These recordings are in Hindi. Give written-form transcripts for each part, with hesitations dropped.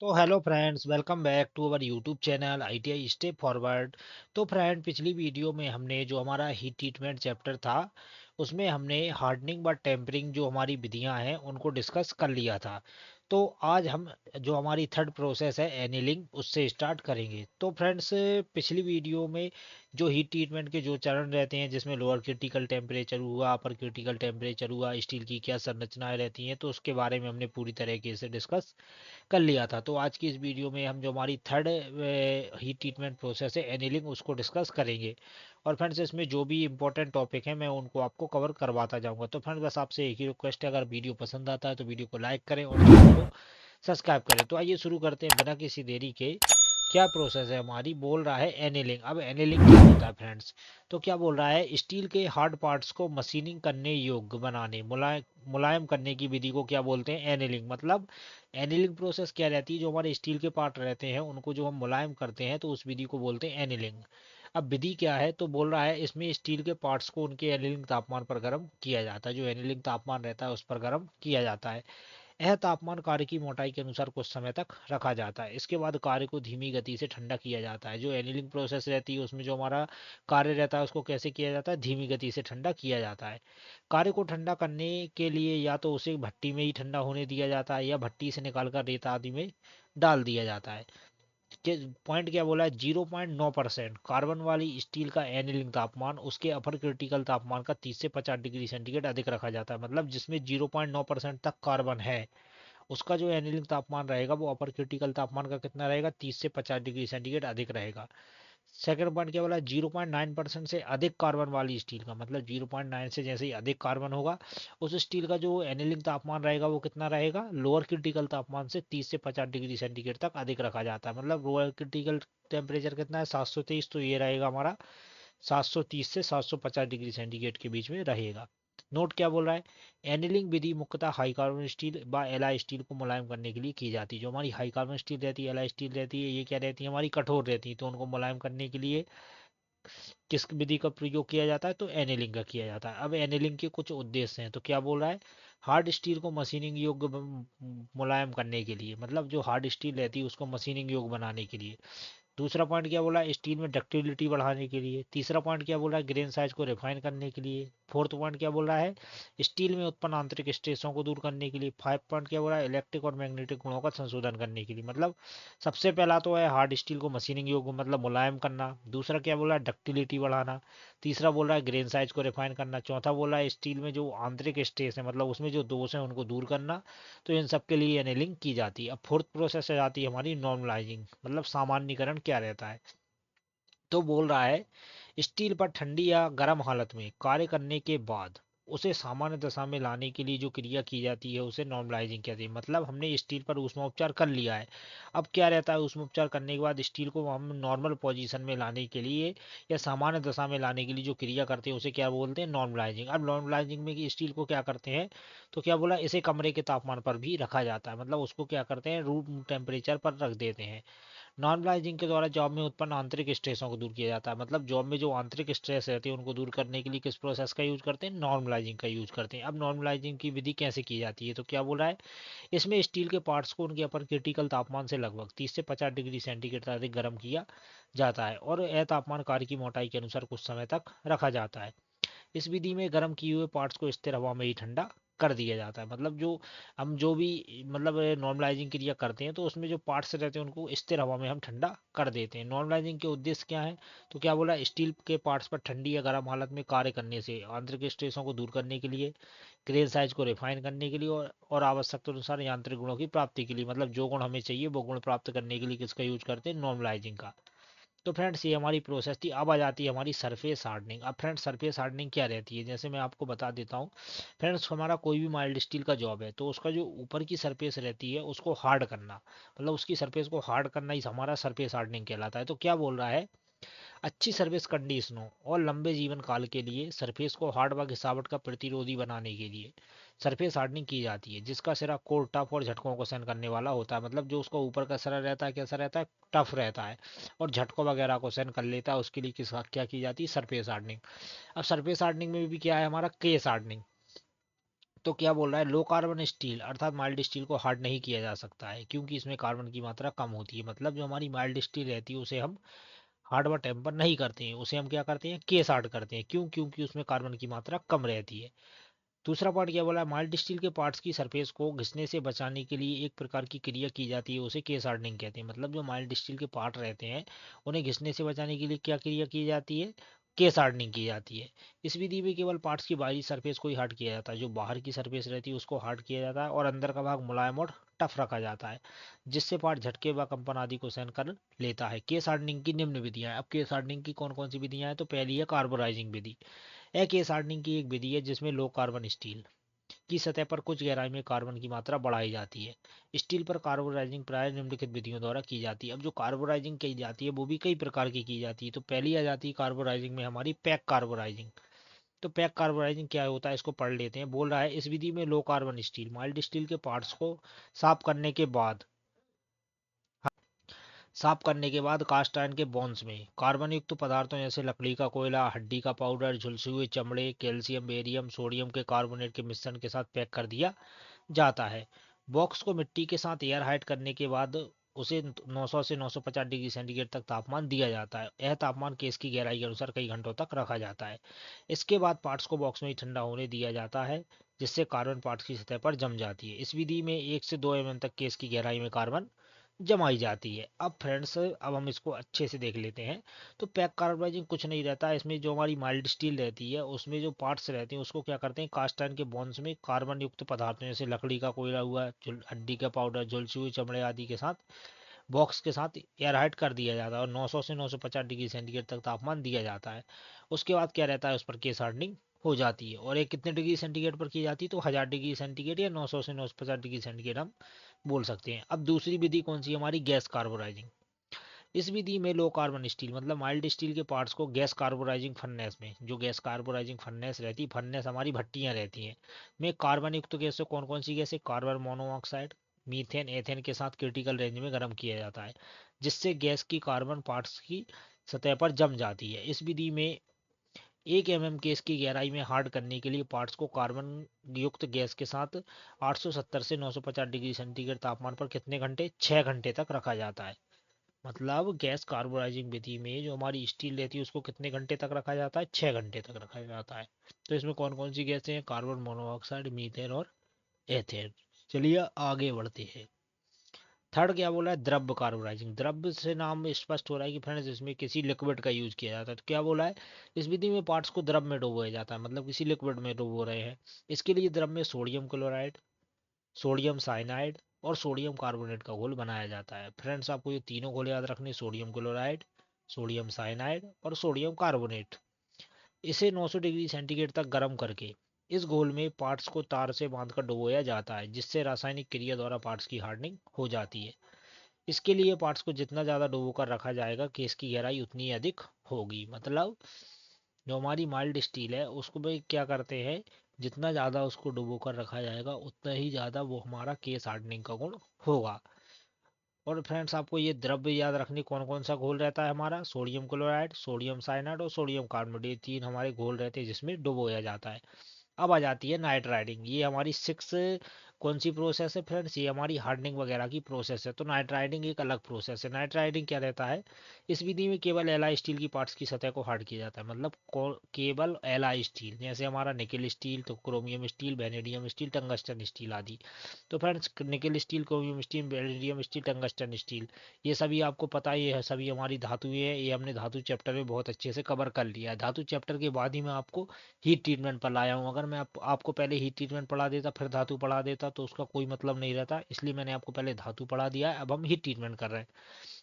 तो hello friends, welcome back to our YouTube channel ITI step forward. तो फ्रेंड, पिछली वीडियो में हमने जो हमारा हीट ट्रीटमेंट चैप्टर था उसमें हमने हार्डनिंग व टेम्परिंग जो हमारी विधियां हैं उनको डिस्कस कर लिया था। तो आज हम जो हमारी थर्ड प्रोसेस है एनीलिंग उससे स्टार्ट करेंगे। तो फ्रेंड्स, पिछली वीडियो में जो हीट ट्रीटमेंट के जो चरण रहते हैं जिसमें लोअर क्रिटिकल टेम्परेचर हुआ, अपर क्रिटिकल टेम्परेचर हुआ, स्टील की क्या संरचनाएं रहती हैं, तो उसके बारे में हमने पूरी तरीके से डिस्कस कर लिया था। तो आज की इस वीडियो में हम जो हमारी थर्ड हीट ट्रीटमेंट प्रोसेस है एनीलिंग उसको डिस्कस करेंगे। और फ्रेंड्स, इसमें जो भी इंपॉर्टेंट टॉपिक है मैं उनको आपको कवर करवाता जाऊंगा। तो फ्रेंड्स, बस आपसे एक ही रिक्वेस्ट है, अगर वीडियो पसंद आता है तो वीडियो को लाइक करें और चैनल को सब्सक्राइब करें। तो आइए शुरू करते हैं बिना किसी देरी के। क्या प्रोसेस है हमारी, बोल रहा है एनीलिंग। अब एनीलिंग क्या होता है फ्रेंड्स? तो क्या बोल रहा है, स्टील के हार्ड पार्ट्स को मशीनिंग करने योग्य बनाने, मुलायम करने की विधि को क्या बोलते हैं? एनीलिंग। मतलब एनीलिंग प्रोसेस क्या रहती है, जो हमारे स्टील के पार्ट रहते हैं उनको जो हम मुलायम करते हैं तो उस विधि को बोलते हैं एनीलिंग। अब विधि क्या है, तो बोल रहा है इसमें स्टील के पार्ट्स को उनके एनीलिंग तापमान पर गर्म किया जाता है। जो एनीलिंग तापमान रहता है उस पर गर्म किया जाता है। यह तापमान कार्य की मोटाई के अनुसार कुछ समय तक रखा जाता है। इसके बाद कार्य को धीमी गति से ठंडा किया जाता है। जो एनीलिंग प्रोसेस रहती है उसमें जो हमारा कार्य रहता है उसको कैसे किया जाता है? धीमी गति से ठंडा किया जाता है। कार्य को ठंडा करने के लिए या तो उसे भट्टी में ही ठंडा होने दिया जाता है या भट्टी से निकालकर रेत आदि में डाल दिया जाता है। पॉइंट क्या बोला है? 0.9% कार्बन वाली स्टील का एनीलिंग तापमान उसके अपर क्रिटिकल तापमान का 30 से 50 डिग्री सेंटीग्रेड अधिक रखा जाता है। मतलब जिसमें 0.9% तक कार्बन है उसका जो एनीलिंग तापमान रहेगा वो अपर क्रिटिकल तापमान का कितना रहेगा? 30 से 50 डिग्री सेंटीग्रेड अधिक रहेगा। सेकंड पॉइंट क्या बोला? 0.9% से अधिक कार्बन वाली स्टील का, मतलब 0.9 से जैसे ही अधिक कार्बन होगा उस स्टील का जो एनीलिंग तापमान रहेगा वो कितना रहेगा? लोअर क्रिटिकल तापमान से 30 से 50 डिग्री सेंटीग्रेड तक अधिक रखा जाता है। मतलब लोअर क्रिटिकल टेम्परेचर कितना है? 723। तो ये रहेगा हमारा 730 से 750 डिग्री सेंटीग्रेड के बीच में रहेगा। नोट क्या बोल रहा है? एनीलिंग विधि मुख्यतः हाई कार्बन स्टील व एलआई स्टील को मुलायम करने के लिए की जाती है। जो हमारी हाई कार्बन स्टील रहती है, एलआई स्टील रहती है, ये क्या रहती है? हमारी कठोर रहती है। तो उनको मुलायम करने के लिए किस विधि का प्रयोग किया जाता है? तो एनीलिंग का किया जाता है। अब एनीलिंग के कुछ उद्देश्य हैं। तो क्या बोल रहा है? हार्ड स्टील को मशीनिंग योग्य मुलायम करने के लिए, मतलब जो हार्ड स्टील रहती है उसको मशीनिंग योग्य बनाने के लिए। दूसरा पॉइंट क्या बोला है? स्टील में डक्टिलिटी बढ़ाने के लिए। तीसरा पॉइंट क्या बोल रहा है? ग्रेन साइज को रिफाइन करने के लिए। फोर्थ पॉइंट क्या बोल रहा है? स्टील में उत्पन्न आंतरिक स्ट्रेसों को दूर करने के लिए। फाइव पॉइंट क्या बोल रहा है? इलेक्ट्रिक और मैग्नेटिक गुणों का संशोधन करने के लिए। मतलब सबसे पहला तो है हार्ड स्टील को मशीनिंग योग्य मतलब मुलायम करना। दूसरा क्या बोल रहा है? डक्टिलिटी बढ़ाना। तीसरा बोल रहा है ग्रेन साइज को रिफाइन करना। चौथा बोल रहा है स्टील में जो आंतरिक स्ट्रेस है, मतलब उसमें जो दोष है उनको दूर करना। तो इन सब के लिए एनेलिंग की जाती है। अब फोर्थ प्रोसेस आ जाती है हमारी नॉर्मलाइजिंग, मतलब सामान्यीकरण क्या रहता है? तो बोल रहा है स्टील पर ठंडी या गर्म हालत में कार्य करने के बाद उसे सामान्य दशा में लाने के लिए जो क्रिया की जाती है उसे नॉर्मलाइजिंग कहते हैं। मतलब हमने स्टील पर ऊष्मोपचार कर लिया है। अब क्या रहता है? ऊष्मोपचार करने के बाद स्टील को हम नॉर्मल पोजीशन में लाने के लिए या सामान्य दशा में लाने के लिए जो क्रिया करते हैं उसे क्या बोलते हैं? नॉर्मलाइजिंग। अब नॉर्मलाइजिंग में कि स्टील को क्या करते हैं? तो क्या बोला? इसे कमरे के तापमान पर भी रखा जाता है। मतलब उसको क्या करते हैं? रूम टेम्परेचर पर रख देते हैं। नॉर्मलाइजिंग के द्वारा जॉब में उत्पन्न आंतरिक स्ट्रेसों को दूर किया जाता है। मतलब जॉब में जो आंतरिक स्ट्रेस रहती है उनको दूर करने के लिए किस प्रोसेस का यूज करते हैं? नॉर्मलाइजिंग का यूज करते हैं। अब नॉर्मलाइजिंग की विधि कैसे की जाती है? तो क्या बोल रहा है? इसमें स्टील के पार्ट्स को उनके अपर क्रिटिकल तापमान से लगभग 30 से 50 डिग्री सेंटीग्रेड तक अधिक गर्म किया जाता है और यह तापमान कार्य की मोटाई के अनुसार कुछ समय तक रखा जाता है। इस विधि में गर्म किए हुए पार्ट्स को स्थिर हवा में ही ठंडा कर दिया जाता है। मतलब जो हम जो भी मतलब नॉर्मलाइजिंग क्रिया करते हैं तो उसमें जो पार्ट्स रहते हैं उनको स्थिर हवा में हम ठंडा कर देते हैं। नॉर्मलाइजिंग के उद्देश्य क्या है? तो क्या बोला? स्टील के पार्ट्स पर ठंडी या गर्म हालत में कार्य करने से आंतरिक स्ट्रेसों को दूर करने के लिए, ग्रेन साइज को रिफाइन करने के लिए और आवश्यकता अनुसार यांत्रिक गुणों की प्राप्ति के लिए। मतलब जो गुण हमें चाहिए वो गुण प्राप्त करने के लिए किसका यूज करते हैं? नॉर्मलाइजिंग का। तो फ्रेंड्स, ये हमारी प्रोसेस थी। अब आ जाती है हमारी सरफेस हार्डनिंग। अब फ्रेंड्स, सरफेस हार्डनिंग क्या रहती है जैसे मैं आपको बता देता हूँ। फ्रेंड्स, हमारा कोई भी माइल्ड स्टील का जॉब है तो उसका जो ऊपर की सरफेस रहती है उसको हार्ड करना, मतलब उसकी सरफेस को हार्ड करना ही हमारा सरफेस हार्डनिंग कहलाता है। तो क्या बोल रहा है? अच्छी सर्विस कंडीशनों और लंबे जीवन काल के लिए सरफेस को हार्ड व घिसावट का प्रतिरोधी बनाने के लिए सरफेस हार्डनिंग की जाती है, जिसका सिरा कोर टफ और झटकों को सहन करने वाला होता है। मतलब जो उसका ऊपर का सिरा रहता है कैसा रहता है? टफ रहता है और झटकों वगैरह को सहन कर लेता है। उसके लिए किस क्या की जाती है? Surface hardening. अब सरफेस हार्डनिंग में भी क्या है हमारा? Case hardening. तो क्या बोल रहा है, लो कार्बन स्टील अर्थात माइल्ड स्टील को हार्ड नहीं किया जा सकता है क्योंकि इसमें कार्बन की मात्रा कम होती है। मतलब जो हमारी माइल्ड स्टील रहती है उसे हम हार्ड व टेम्पर नहीं करते हैं, उसे हम क्या करते हैं, केस हार्ड करते हैं। क्यों? क्योंकि उसमें कार्बन की मात्रा कम रहती है। दूसरा पॉइंट क्या बोला है, माइल्ड स्टील के पार्ट्स की सरफेस को घिसने से बचाने के लिए एक प्रकार की क्रिया की जाती है, उसे केस हार्डनिंग कहते हैं। मतलब जो माइल्ड स्टील के पार्ट रहते हैं उन्हें घिसने से बचाने के लिए क्या क्रिया की जाती है, केस हार्डनिंग की जाती है। इस विधि में केवल पार्ट्स की बाहरी सरफेस को ही हार्ड किया जाता है, जो बाहर की सरफेस रहती है उसको हार्ड किया जाता है और अंदर का भाग मुलायम और टफ रखा जाता है, जिससे पार्ट झटके व कंपन आदि को सहन कर लेता है। केस हार्डनिंग की निम्न विधियां हैं। अब केस हार्डनिंग की कौन कौन सी विधियां हैं, तो पहली है कार्बोराइजिंग विधि। यह केस हार्डनिंग की एक विधि है जिसमें लो कार्बन स्टील की सतह पर कुछ गहराई में कार्बन की मात्रा बढ़ाई जाती है। स्टील पर कार्बोराइजिंग प्राय निम्नलिखित विधियों द्वारा की जाती है। अब जो कार्बोराइजिंग की जाती है वो भी कई प्रकार की जाती है। तो पहली आ जाती है कार्बोराइजिंग में हमारी पैक कार्बोराइजिंग। तो पैक कार्बोराइजिंग क्या होता है, इसको पढ़ लेते हैं। बोल रहा है, इस विधि में low carbon steel mild steel के पार्ट्स को साफ करने के बाद साफ करने के बाद कास्ट आयरन के बॉन्ड्स में कार्बन युक्त पदार्थों जैसे लकड़ी का कोयला, हड्डी का पाउडर, झुलसे हुए चमड़े, कैल्शियम, बेरियम, सोडियम के कार्बोनेट के मिश्रण के साथ पैक कर दिया जाता है। बॉक्स को मिट्टी के साथ एयर हाइट करने के बाद उसे 900 से 950 डिग्री सेंटीग्रेड तक तापमान दिया जाता है। यह तापमान केस की गहराई के अनुसार कई घंटों तक रखा जाता है। इसके बाद पार्ट्स को बॉक्स में ही ठंडा होने दिया जाता है, जिससे कार्बन पार्ट्स की सतह पर जम जाती है। इस विधि में 1 से 2 mm तक केस की गहराई में कार्बन जमाई जाती है। अब फ्रेंड्स, अब हम इसको अच्छे से देख लेते हैं। तो पैक कार्बोनाइजिंग कुछ नहीं रहता है, इसमें जो हमारी माइल्ड स्टील रहती है उसमें जो पार्ट्स रहते हैं उसको क्या करते हैं, कास्ट आयरन के बॉन्ड्स में कार्बन युक्त पदार्थों जैसे लकड़ी का कोयला हुआ, हड्डी का पाउडर, झुलसी हुई चमड़े आदि के साथ बॉक्स के साथ एयरहाइट कर दिया जाता है और 900 से 950 डिग्री सेंटीग्रेड तक तापमान दिया जाता है। उसके बाद क्या रहता है, उस पर केस हार्डनिंग हो जाती है। और ये कितने डिग्री सेंटीग्रेड पर की जाती है, तो 1000 डिग्री सेंटीग्रेड या 900 से 950 डिग्री सेंटीग्रेड हम बोल सकते हैं। अब दूसरी विधि कौन सी है, हमारी गैस कार्बोराइजिंग। इस विधि में लो कार्बन स्टील मतलब माइल्ड स्टील के पार्ट्स को गैस कार्बोराइजिंग फर्नेस में, जो गैस कार्बोराइजिंग फर्नेस रहती है, फर्नेस हमारी भट्टियां रहती हैं, में कार्बन युक्त गैस से कौन कौन सी गैस है, कार्बन मोनोऑक्साइड, मीथेन, एथेन के साथ क्रिटिकल रेंज में गर्म किया जाता है, जिससे गैस की कार्बन पार्ट्स की सतह पर जम जाती है। इस विधि में 1 mm केस की गहराई में हार्ड करने के लिए पार्ट्स को कार्बन युक्त गैस के साथ 870 से 950 डिग्री सेंटीग्रेड तापमान पर कितने घंटे, 6 घंटे तक रखा जाता है। मतलब गैस कार्बोराइजिंग विधि में जो हमारी स्टील रहती है उसको कितने घंटे तक रखा जाता है, 6 घंटे तक रखा जाता है। तो इसमें कौन कौन सी गैसें हैं, कार्बन मोनोऑक्साइड, मीथेन और एथेन। चलिए आगे बढ़ते हैं। थर्ड क्या बोला है, द्रव्य कार्बोराइजिंग। द्रव्य से नाम स्पष्ट हो रहा है कि फ्रेंड्स इसमें किसी लिक्विड का यूज किया जाता है। तो क्या बोला है, इस विधि में पार्ट्स को द्रव में डुबोया जाता है, मतलब किसी लिक्विड में डुबो रहे हैं। इसके लिए द्रव में सोडियम क्लोराइड, सोडियम साइनाइड और सोडियम कार्बोनेट का घोल बनाया जाता है। फ्रेंड्स, आपको ये तीनों घोल याद रखने, सोडियम क्लोराइड, सोडियम साइनाइड और सोडियम कार्बोनेट। इसे 900 डिग्री सेंटीग्रेड तक गर्म करके इस घोल में पार्ट्स को तार से बांधकर डुबोया जाता है, जिससे रासायनिक क्रिया द्वारा पार्ट्स की हार्डनिंग हो जाती है। इसके लिए पार्ट्स को जितना ज़्यादा डुबो कर रखा जाएगा केस की गहराई उतनी अधिक होगी। मतलब जो हमारी माइल्ड स्टील है उसको भाई क्या करते हैं, जितना ज़्यादा उसको डुबो कर रखा जाएगा उतना ही ज़्यादा वो हमारा केस हार्डनिंग का गुण होगा। और फ्रेंड्स, आपको ये द्रव्य याद रखने कौन कौन सा घोल रहता है, हमारा सोडियम क्लोराइड, सोडियम साइनाइड और सोडियम कार्बोनेट, ये तीन हमारे घोल रहते हैं जिसमें डुबोया जाता है। अब आ जाती है नाइट राइडिंग। ये हमारी सिक्स कौन सी प्रोसेस है फ्रेंड्स, ये हमारी हार्डनिंग वगैरह की प्रोसेस है। तो नाइट राइडिंग एक अलग प्रोसेस है। नाइट राइडिंग क्या रहता है, इस विधि में केवल एलआई स्टील की पार्ट्स की सतह को हार्ड किया जाता है। मतलब केवल एलआई स्टील, जैसे हमारा निकेल स्टील, तो chromium steel, vanadium steel, tungsten steel आदि। तो friends, nickel steel, chromium steel, vanadium steel, tungsten steel, ये सभी आपको पता ही है, सभी हमारी धातुएं हैं। ये हमने धातु चैप्टर में बहुत अच्छे से कवर कर लिया है। धातु चैप्टर के बाद ही मैं आपको हीट ट्रीटमेंट पर लाया हूँ। अगर मैं आपको पहले हीट ट्रीटमेंट पढ़ा देता फिर धातु पढ़ा देता तो उसका कोई मतलब नहीं रहता, इसलिए मैंने आपको पहले धातु पढ़ा दिया है। अब हम हीट ट्रीटमेंट कर रहे हैं।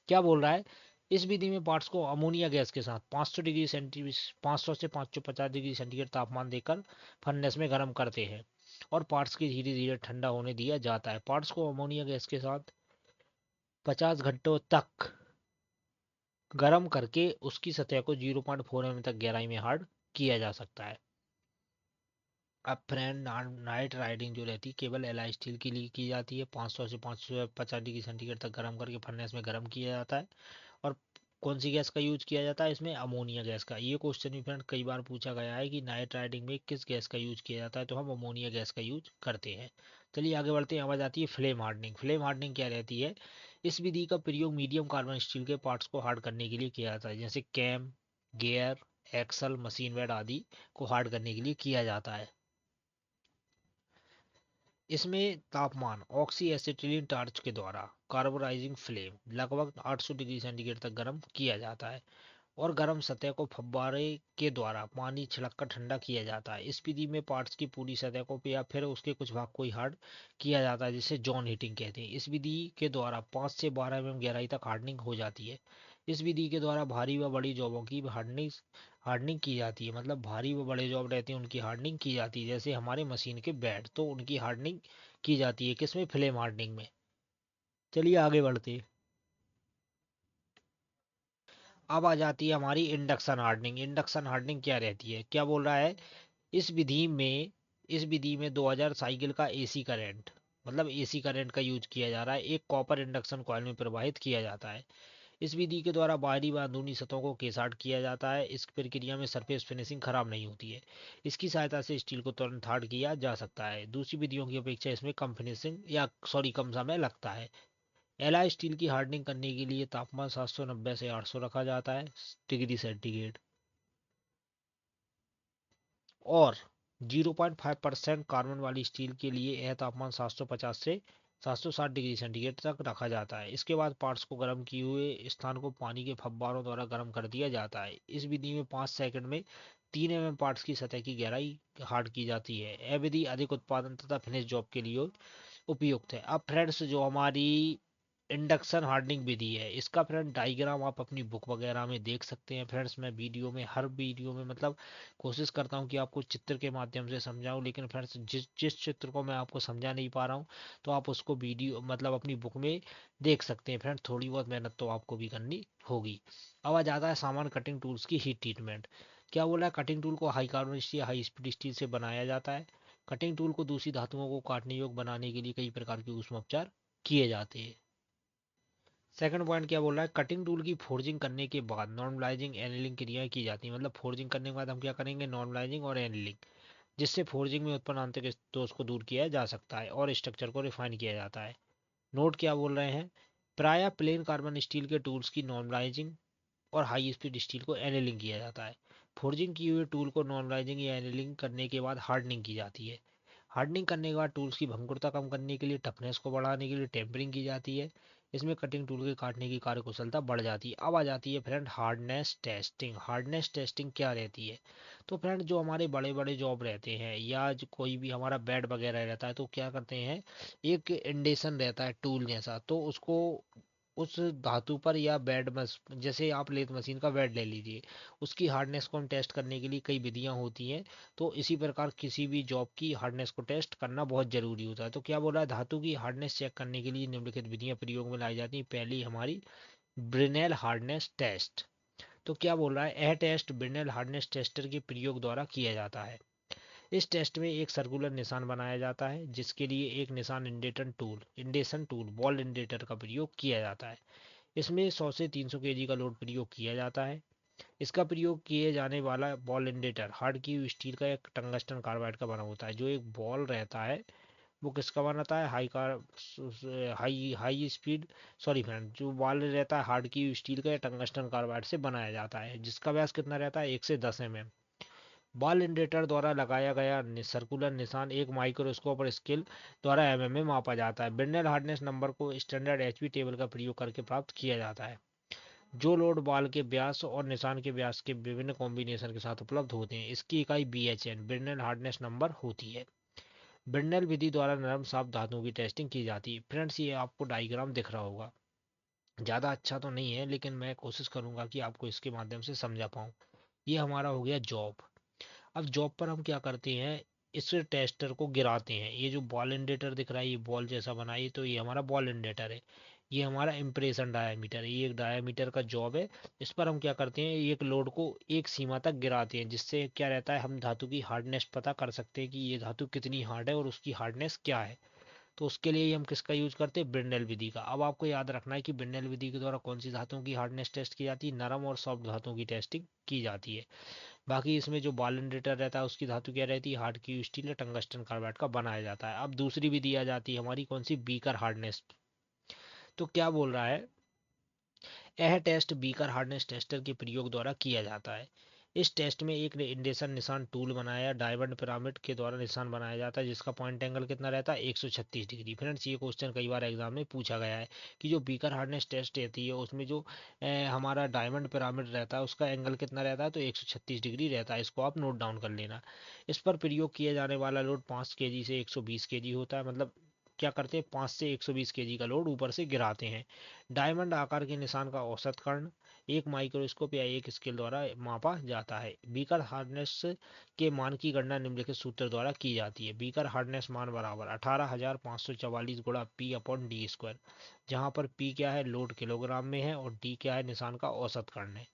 क्या बोल रहा है, इस विधि में पार्ट्स को अमोनिया गैस के साथ 500 डिग्री सेंटीग्रेड, 500 से 550 डिग्री सेंटीग्रेड तापमान देकर फर्नेस में गर्म करते हैं और पार्ट्स की धीरे धीरे ठंडा होने दिया जाता है। पार्ट्स को अमोनिया गैस के साथ 50 घंटों तक गर्म करके उसकी सतह को 0.4 mm तक गहराई में हार्ड किया जा सकता है। अब फ्रेंड, नाइट राइडिंग जो रहती है केवल एलआई स्टील के लिए की जाती है। 500 से 550 डिग्री सेंटीग्रेड तक गर्म करके फर्नेस में गर्म किया जाता है और कौन सी गैस का यूज किया जाता है इसमें? अमोनिया गैस का। ये क्वेश्चन भी फ्रेंड कई बार पूछा गया है कि नाइट राइडिंग में किस गैस का यूज किया जाता है, तो हम अमोनिया गैस का यूज करते हैं। चलिए आगे बढ़ते हैं। आवाज आती है फ्लेम हार्डनिंग। फ्लेम हार्डनिंग क्या रहती है? इस विधि का प्रयोग मीडियम कार्बन स्टील के पार्ट्स को हार्ड करने के लिए किया जाता है, जैसे cam, gear, axle, machine bed आदि को हार्ड करने के लिए किया जाता है। इसमें तापमान ऑक्सी एसिटिलीन टार्च के द्वारा कार्बोराइजिंग फ्लेम लगभग 800 डिग्री सेंटीग्रेड तक गर्म किया जाता है, और गर्म सतह को फव्वारे के द्वारा पानी छिड़ककर ठंडा किया जाता है। इस विधि में पार्ट्स की पूरी सतह को या फिर उसके कुछ भाग को ही हार्ड किया जाता है, जिसे जॉन हीटिंग कहते हैं। इस विधि के द्वारा 5 से 12 mm गहराई तक हार्डनिंग हो जाती है। इस विधि के द्वारा भारी व बड़ी जॉबों की हार्डनिंग हार्डनिंग की जाती है, मतलब भारी व बड़े जॉब रहते हैं उनकी हार्डनिंग की जाती है, जैसे हमारे मशीन के बेड, तो उनकी हार्डनिंग की जाती है किसमें? फ्लेम हार्डनिंग में। चलिए आगे बढ़ते हैं। अब आ जाती है हमारी इंडक्शन हार्डनिंग। इंडक्शन हार्डनिंग क्या रहती है? क्या बोल रहा है? इस विधि में इस विधि में 2000 साइकिल का एसी करंट, मतलब एसी करंट का यूज किया जा रहा है, एक कॉपर इंडक्शन कॉइल में प्रवाहित किया जाता है। इस विधि के द्वारा बाहरी व अंदरूनी सतहों को केसार्ट किया जाता है। इस प्रक्रिया में सरफेस फिनिशिंग खराब नहीं होती है। इसकी सहायता से स्टील को तुरंत हार्ड किया जा सकता है। दूसरी विधियों की अपेक्षा इसमें कम फिनिशिंग या सॉरी कम समय लगता है। एलॉय स्टील की हार्डनिंग करने के लिए तापमान 790 से 800 रखा जाता है डिग्री सेंटीग्रेड, और 0.5% कार्बन वाली स्टील के लिए यह तापमान 750 से 760 डिग्री सेंटीग्रेड तक रखा जाता है। इसके बाद पार्ट्स को गर्म किए हुए स्थान को पानी के फव्वारों द्वारा गर्म कर दिया जाता है। इस विधि में 5 सेकंड में 3 mm पार्ट्स की सतह की गहराई हार्ड की जाती है। यह विधि अधिक उत्पादन तथा फिनिश जॉब के लिए उपयुक्त है। अब फ्रेंड्स जो हमारी इंडक्शन हार्डनिंग विधि है, इसका फ्रेंड डायग्राम आप अपनी बुक वगैरह में देख सकते हैं। फ्रेंड्स मैं हर वीडियो में मतलब कोशिश करता हूँ कि आपको चित्र के माध्यम से समझाऊं, लेकिन फ्रेंड्स जिस जिस चित्र को मैं आपको समझा नहीं पा रहा हूँ, तो आप उसको वीडियो मतलब अपनी बुक में देख सकते हैं। फ्रेंड्स थोड़ी बहुत मेहनत तो आपको भी करनी होगी। अब आ जाता है सामान कटिंग टूल्स की हीट ट्रीटमेंट। क्या बोला है? कटिंग टूल को हाई कार्बन स्टील या हाई स्पीड स्टील से बनाया जाता है। कटिंग टूल को दूसरी धातुओं को काटने योग्य बनाने के लिए कई प्रकार के ऊष्मोपचार किए जाते हैं। सेकंड पॉइंट क्या बोल रहा है? कटिंग टूल की फोर्जिंग करने के बाद नॉर्मलाइजिंग एनिलिंग क्रियाएं की जाती है। मतलब फोर्जिंग करने के बाद हम क्या करेंगे? नॉर्मलाइजिंग और एनिलिंग, जिससे फोर्जिंग में उत्पन्न आंतरिक दोष को दूर किया जा सकता है और स्ट्रक्चर को रिफाइन किया जाता है। नोट क्या बोल रहे हैं? प्रायः प्लेन कार्बन स्टील के टूल्स की नॉर्मलाइजिंग और हाई स्पीड स्टील को एनिलिंग किया जाता है। फोर्जिंग किए हुए टूल को नॉर्मलाइजिंग या एनिलिंग करने के बाद हार्डनिंग की जाती है। हार्डनिंग करने के बाद टूल्स की भंगुरता कम करने के लिए, टफनेस को बढ़ाने के लिए टेम्परिंग की जाती है। इसमें कटिंग टूल के काटने की कार्यकुशलता बढ़ जाती है। अब आ जाती है friend hardness testing. Hardness testing क्या रहती है? तो फ्रेंड जो हमारे बड़े बड़े जॉब रहते हैं या जो कोई भी हमारा बेड वगैरह रहता है, तो क्या करते हैं, एक इंडेशन रहता है टूल जैसा, तो उसको उस धातु पर या बेड मस जैसे आप लेथ मशीन का बेड ले लीजिए, उसकी हार्डनेस को हम टेस्ट करने के लिए कई विधियां होती हैं। तो इसी प्रकार किसी भी जॉब की हार्डनेस को टेस्ट करना बहुत जरूरी होता है। तो क्या बोला है? धातु की हार्डनेस चेक करने के लिए निम्नलिखित विधियां प्रयोग में लाई जाती हैं। पहली हमारी ब्रिनेल हार्डनेस टेस्ट। तो क्या बोल रहा है? यह टेस्ट ब्रिनेल हार्डनेस टेस्टर के प्रयोग द्वारा किया जाता है। इस टेस्ट में एक सर्कुलर निशान बनाया जाता है, जिसके लिए एक निशान इंडेशन टूल बॉल इंडेटर का प्रयोग किया जाता है। इसमें 100 से 300 केजी का लोड प्रयोग किया जाता है। इसका प्रयोग किए जाने वाला बॉल इंडेटर हार्ड की हुई स्टील का एक टंगस्टन कार्बाइड का बना होता है। जो एक बॉल रहता है वो किसका बनाता है? हाई स्पीड सॉरी फ्रेंड, जो बॉल रहता है हार्ड की हुई स्टील का या टंगस्टन कार्बाइड से बनाया जाता है, जिसका व्यास कितना रहता है? 1 से 10 mm। बॉल इंडेटर द्वारा लगाया गया सर्कुलर निशान एक माइक्रोस्कोप और स्केल द्वारा mm में मापा जाता है। ब्रिनेल हार्डनेस नंबर को स्टैंडर्ड एचपी टेबल का प्रयोग करके प्राप्त किया जाता है। जो लोड बॉल के व्यास और निशान के व्यास के विभिन्न कॉम्बिनेशन के साथ उपलब्ध होते हैं, इसकी इकाई BHN ब्रिनेल हार्डनेस नंबर होती है। ब्रिनेल विधि द्वारा नरम साफ धातुओं की टेस्टिंग की जाती है। फ्रेंड्स ये आपको डायग्राम दिख रहा होगा, ज़्यादा अच्छा तो नहीं है, लेकिन मैं कोशिश करूंगा कि आपको इसके माध्यम से समझा पाऊँ। ये हमारा हो गया जॉब। अब जॉब पर हम क्या करते हैं? इस टेस्टर को गिराते हैं। ये जो बॉल इंडेटर दिख रहा है, ये बॉल जैसा बना है, तो ये हमारा बॉल इंडेटर है। ये हमारा इम्प्रेशन डायामीटर है, ये एक डायामीटर का जॉब है। इस पर हम क्या करते हैं? एक लोड को एक सीमा तक गिराते हैं, जिससे क्या रहता है, हम धातु की हार्डनेस पता कर सकते हैं कि ये धातु कितनी हार्ड है और उसकी हार्डनेस क्या है। तो उसके लिए हम किसका यूज करते हैं, ब्रिंडेल विधि का। अब आपको याद रखना है कि ब्रिंडेल विधि के द्वारा कौन सी धातुओं की हार्डनेस टेस्ट की जाती है, नरम और सॉफ्ट धातुओं की टेस्टिंग की जाती है। बाकी इसमें जो बालेंडेटर रहता है उसकी धातु क्या रहती है, हार्ड की स्टील या टंगस्टन कार्बाइड का बनाया जाता है। अब दूसरी विधि आ जाती है हमारी कौन सी, बीकर हार्डनेस। तो क्या बोल रहा है, यह टेस्ट बीकर हार्डनेस टेस्टर के प्रयोग द्वारा किया जाता है। इस टेस्ट में एक इंडेशन निशान टूल बनाया डायमंड पिरामिड के द्वारा निशान बनाया जाता है, जिसका पॉइंट एंगल कितना रहता है, 136 डिग्री। फ्रेंड्स ये क्वेश्चन कई बार एग्जाम में पूछा गया है कि जो बीकर हार्डनेस टेस्ट रहती है उसमें जो हमारा डायमंड पिरामिड रहता है उसका एंगल कितना रहता है, तो 136 डिग्री रहता है। इसको आप नोट डाउन कर लेना। इस पर प्रयोग किया जाने वाला लोड 5 kg से 120 kg होता है। मतलब क्या करते हैं, 5 से 120 kg का लोड ऊपर से गिराते हैं। डायमंड आकार के निशान का औसत कर्ण एक माइक्रोस्कोप या एक स्केल द्वारा मापा जाता है। बीकर हार्डनेस के मान की गणना निम्नलिखित सूत्र द्वारा की जाती है। बीकर हार्डनेस मान बराबर 18,544 गुणा पी अपॉन डी स्क्वायर, जहाँ पर पी क्या है, लोड किलोग्राम में है, और डी क्या है, निशान का औसत कर्ण है।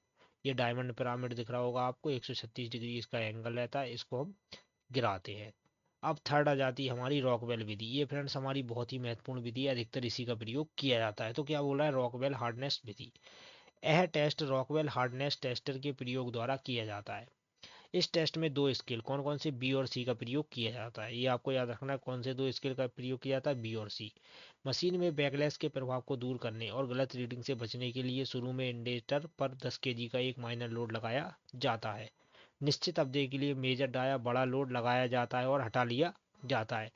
ये डायमंड पिरामिड दिख रहा होगा आपको, 136 डिग्री इसका एंगल रहता है, इसको हम गिराते हैं। अब थर्ड आ जाती है हमारी रॉकवेल विधि। ये फ्रेंड्स हमारी बहुत ही महत्वपूर्ण विधि है, अधिकतर इसी का प्रयोग किया जाता है। तो क्या बोला है, रॉकवेल हार्डनेस विधि। यह टेस्ट रॉकवेल हार्डनेस टेस्टर के प्रयोग द्वारा किया जाता है। इस टेस्ट में दो स्केल कौन कौन से, बी और सी का प्रयोग किया जाता है। ये आपको याद रखना है, कौन से दो स्केल का प्रयोग किया जाता है, बी और सी। मशीन में बैकलैश के प्रभाव को दूर करने और गलत रीडिंग से बचने के लिए शुरू में इंडेटर पर 10 kg का एक माइनर लोड लगाया जाता है। निश्चित अवधि के लिए मेजर डाया बड़ा लोड लगाया जाता है और हटा लिया जाता है।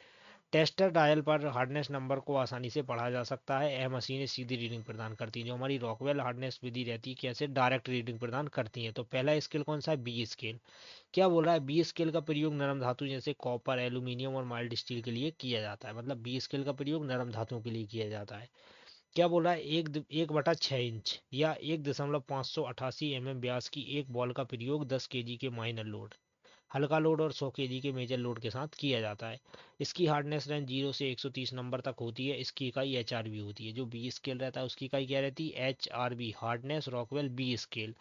टेस्टर डायल पर हार्डनेस नंबर को आसानी से पढ़ा जा सकता है। यह मशीनें सीधी रीडिंग प्रदान करती हैं। जो हमारी रॉकवेल हार्डनेस विधि रहती है कैसे डायरेक्ट रीडिंग प्रदान करती हैं। तो पहला स्केल कौन सा है, बी स्केल। क्या बोल रहा है, बी स्केल का प्रयोग नरम धातु जैसे कॉपर, एल्यूमिनियम और माइल्ड स्टील के लिए किया जाता है। मतलब बी स्केल का प्रयोग नरम धातुओं के लिए किया जाता है। क्या बोल रहा है, 1/6 इंच या 1,588 mm व्यास की एक बॉल का प्रयोग 10 kg के माइनर लोड, हल्का लोड और 100 kg के मेजर लोड के साथ किया जाता है। इसकी हार्डनेस रेंज 0 से 130 नंबर तक होती है। इसकी इकाई एचआरबी होती है। जो बी स्केल रहता है उसकी इकाई क्या रहती है, HRB, hardness Rockwell B scale.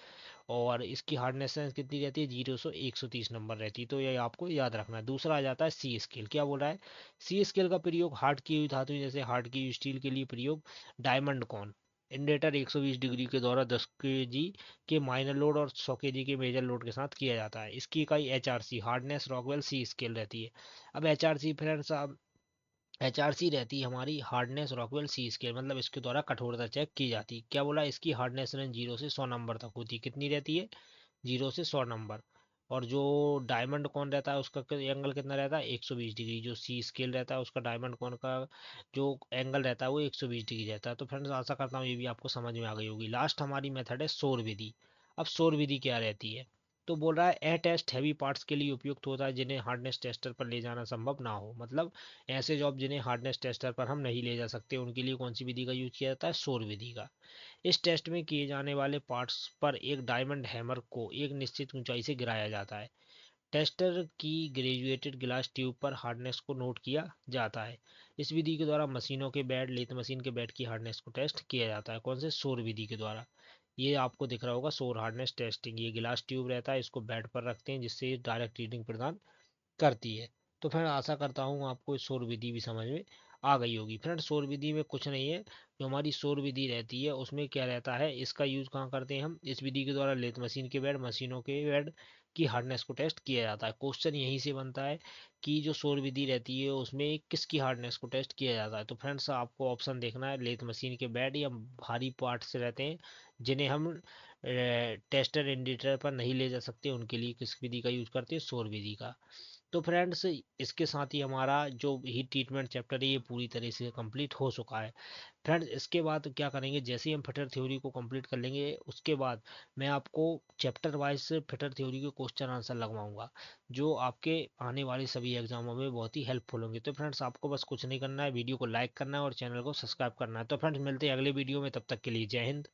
और इसकी हार्डनेस रेंज कितनी रहती है, 0 से 130 नंबर रहती है। तो ये आपको याद रखना है। दूसरा आ जाता है सी स्केल। क्या बोल रहा है, सी स्केल का प्रयोग हार्ड की हुई धातु जैसे हार्ड की हुई स्टील के लिए प्रयोग डायमंड कॉन इंडेटर 120 डिग्री के द्वारा 10 kg के माइनर लोड और 100 kg के मेजर लोड के साथ किया जाता है। इसकी इकाई एचआरसी, हार्डनेस रॉकवेल सी स्केल रहती है। अब एचआरसी फ्रेंड्स, अब एचआरसी रहती है हमारी हार्डनेस रॉकवेल सी स्केल, मतलब इसके द्वारा कठोरता चेक की जाती है। क्या बोला, इसकी हार्डनेस रेंज 0 से 100 नंबर तक होती है। कितनी रहती है, 0 से 100 नंबर। और जो डायमंड कौन रहता है उसका एंगल कितना रहता है, 120 डिग्री। जो सी स्केल रहता है उसका डायमंड कौन का जो एंगल रहता है वो 120 डिग्री रहता है। तो फ्रेंड्स आशा करता हूँ ये भी आपको समझ में आ गई होगी। लास्ट हमारी मेथड है सौर विधि। अब सौर विधि क्या रहती है, तो बोल रहा है यह टेस्ट हैवी पार्ट्स के लिए उपयुक्त होता है जिन्हें हार्डनेस टेस्टर पर ले जाना संभव ना हो। मतलब ऐसे जॉब जिन्हें हार्डनेस टेस्टर पर हम नहीं ले जा सकते उनके लिए कौन सी विधि का यूज किया जाता है, सौर विधि का। इस टेस्ट में किए जाने वाले पार्ट्स पर एक डायमंड हैमर को एक निश्चित ऊंचाई से गिराया जाता है। टेस्टर की ग्रेजुएटेड ग्लास ट्यूब पर हार्डनेस को नोट किया जाता है। इस विधि के द्वारा मशीनों के बेड, लेथ मशीन के बेड की हार्डनेस को टेस्ट किया जाता है। कौन से, सौर विधि के द्वारा। ये आपको दिख रहा होगा सौर हार्डनेस टेस्टिंग। ये गिलास ट्यूब रहता है, इसको बेड पर रखते हैं जिससे ये डायरेक्ट रीडिंग प्रदान करती है। तो फ्रेंड आशा करता हूँ आपको इस सौर विधि भी समझ में आ गई होगी। फ्रेंड सौर विधि में कुछ नहीं है, जो हमारी सौर विधि रहती है उसमें क्या रहता है, इसका यूज कहाँ करते हैं हम, इस विधि के द्वारा लेथ मशीन के बेड, मशीनों के बेड की हार्डनेस को टेस्ट किया जाता है। क्वेश्चन यहीं से बनता है कि जो सौर विधि रहती है उसमें किसकी हार्डनेस को टेस्ट किया जाता है। तो फ्रेंड्स आपको ऑप्शन देखना है, लेथ मशीन के बेड या भारी पार्ट्स रहते हैं जिन्हें हम टेस्टर इंडिकेटर पर नहीं ले जा सकते, उनके लिए किस विधि का यूज करते हैं, सौर विधि का। तो फ्रेंड्स इसके साथ ही हमारा जो हीट ट्रीटमेंट चैप्टर है ये पूरी तरह से कंप्लीट हो चुका है। फ्रेंड्स इसके बाद क्या करेंगे, जैसे ही हम फिटर थ्योरी को कंप्लीट कर लेंगे उसके बाद मैं आपको चैप्टर वाइज फिटर थ्योरी के क्वेश्चन आंसर लगवाऊंगा, जो आपके आने वाले सभी एग्जामों में बहुत ही हेल्पफुल होंगे। तो फ्रेंड्स आपको बस कुछ नहीं करना है, वीडियो को लाइक करना है और चैनल को सब्सक्राइब करना है। तो फ्रेंड्स मिलते हैं अगले वीडियो में, तब तक के लिए जय हिंद।